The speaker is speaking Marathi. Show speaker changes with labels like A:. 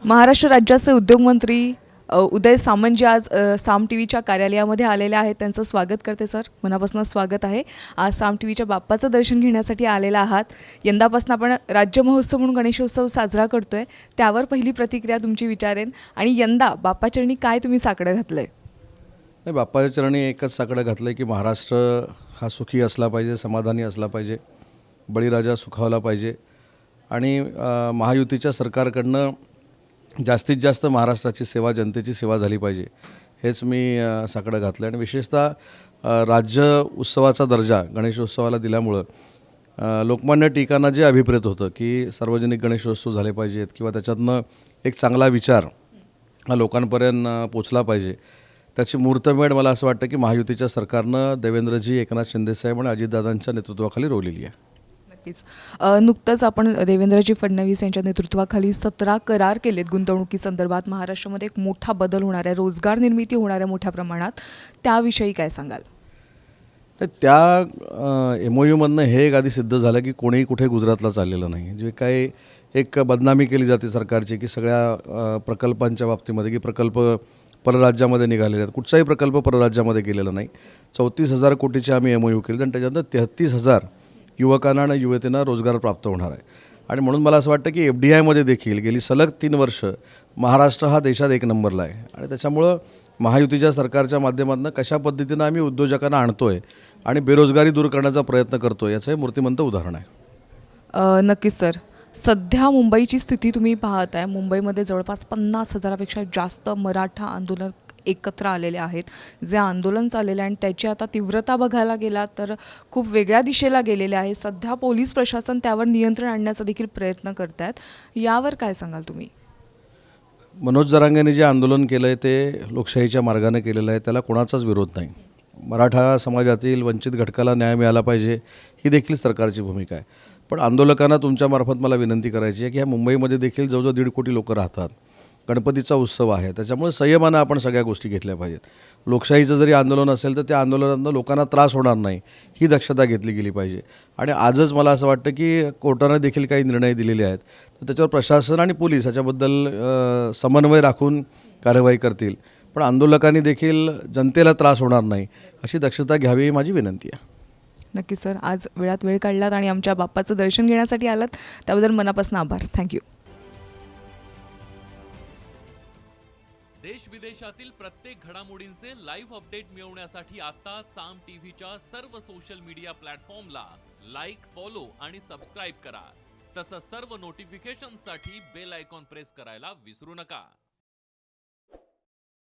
A: महाराष्ट्र राज्याचे उद्योगमंत्री उदय सामंत जे आज साम टी व्हीच्या कार्यालयामध्ये आलेले आहेत त्यांचं स्वागत करते सर. मनापासून स्वागत आहे. आज साम टी व्हीच्या बाप्पाचं दर्शन घेण्यासाठी आलेला आहात. यंदापासून आपण राज्य महोत्सव म्हणून गणेशोत्सव साजरा करतोय, त्यावर पहिली प्रतिक्रिया तुमची विचारेन. आणि यंदा बाप्पाचरणी काय तुम्ही साकडं घातलंय?
B: नाही, बाप्पाच्या चरणी एकच साकडं घातलं की महाराष्ट्र हा सुखी असला पाहिजे, समाधानी असला पाहिजे, बळीराजा सुखावला पाहिजे आणि महायुतीच्या सरकारकडनं जास्तीत जास्त महाराष्ट्राची सेवा, जनतेची सेवा झाली पाहिजे, हेच मी साकडं घातलं. आणि विशेषतः राज्य उत्सवाचा दर्जा गणेशोत्सवाला दिल्यामुळं लोकमान्य टिळकांना जे अभिप्रेत होतं की सार्वजनिक गणेशोत्सव झाले पाहिजेत किंवा त्याच्यातनं एक चांगला विचार हा लोकांपर्यंत पोचला पाहिजे, त्याची मुहूर्तमेढ मला असं वाटतं की महायुतीच्या सरकारनं देवेंद्रजी, एकनाथ शिंदेसाहेब आणि अजितदादांच्या नेतृत्वाखाली रोवलेली आहे.
A: नक्कीच. नुकतंच आपण देवेंद्रजी फडणवीस यांच्या नेतृत्वाखाली 17 करार केलेत गुंतवणुकीसंदर्भात. महाराष्ट्रामध्ये एक मोठा बदल होणार आहे, रोजगार निर्मिती होणार आहे मोठ्या प्रमाणात. त्याविषयी काय सांगाल?
B: त्या MOUमधनं हे एक आधी सिद्ध झालं की कोणीही कुठे गुजरातला चाललेलं नाही. जे काही एक बदनामी केली जाते सरकारची की सगळ्या प्रकल्पांच्या बाबतीमध्ये की प्रकल्प परराज्यामध्ये निघालेले आहेत, कुठचाही प्रकल्प परराज्यामध्ये गेलेला नाही. 34,000 कोटीचे आम्ही MOU केले आणि त्याच्यानंतर 33,000 युवकांना आणि युवतींना रोजगार प्राप्त होणार आहे. आणि म्हणून मला असं वाटतं की FDIमध्ये देखील गेली सलग 3 वर्ष महाराष्ट्र हा देशात 1 नंबरला आहे. आणि त्याच्यामुळं महायुतीच्या सरकारच्या माध्यमातून कशा पद्धतीनं आम्ही उद्योजकांना आणतो आहे आणि बेरोजगारी दूर करण्याचा प्रयत्न करतो आहे, याचं हे मूर्तिमंत उदाहरण आहे.
A: नक्कीच सर. सध्या मुंबईची स्थिती तुम्ही पाहताय. मुंबईमध्ये जवळपास 50,000पेक्षा जास्त मराठा आंदोलक एकत्र आलेले आहेत. जे आंदोलन चाललेलं आहे आणि त्याची आता तीव्रता बघायला गेला तर खूप वेगळ्या दिशेला गेलेले आहे. सध्या पोलीस प्रशासन त्यावर नियंत्रण आणण्याचा देखील प्रयत्न करत आहेत. यावर काय सांगाल तुम्ही?
B: मनोज जरांगेने जे आंदोलन केलं आहे ते लोकशाहीच्या मार्गाने केलेलं आहे, त्याला कोणाचाच विरोध नाही. मराठा समाजातील वंचित घटकाला न्याय मिळाला पाहिजे, ही देखील सरकारची भूमिका आहे. पण आंदोलकांना तुमच्यामार्फत मला विनंती करायची आहे की ह्या मुंबईमध्ये देखील जवळजवळ 1.5 कोटी लोक राहतात. गणपतीचा उत्सव आहे, त्याच्यामुळे संयमानं आपण सगळ्या गोष्टी घेतल्या पाहिजेत. लोकशाहीचं जरी आंदोलन असेल तर त्या आंदोलनातनं लोकांना त्रास होणार नाही, ही दक्षता घेतली गेली पाहिजे. आणि आजच मला असं वाटतं की कोर्टानं देखील काही निर्णय दिलेले आहेत, तर त्याच्यावर प्रशासन आणि पोलीस याच्याबद्दल समन्वय राखून कार्यवाही करतील. पण आंदोलकांनी देखील जनतेला त्रास होणार नाही अशी दक्षता घ्यावी, ही माझी विनंती आहे.
A: नक्की सर. आज वेळात वेळ काढलात आणि आमच्या बाप्पाचं दर्शन घेण्यासाठी आलात, त्याबद्दल मनापासून आभार. थँक्यू.
C: देश विदेशातील प्रत्येक घडामोडींचे लाईव्ह अपडेट मिळवण्यासाठी आता साम टीव्हीच्या सर्व सोशल मीडिया प्लॅटफॉर्मला लाईक, फॉलो आणि सबस्क्राईब करा. तसंच सर्व नोटिफिकेशनसाठी बेल आयकॉन प्रेस करायला विसरू नका.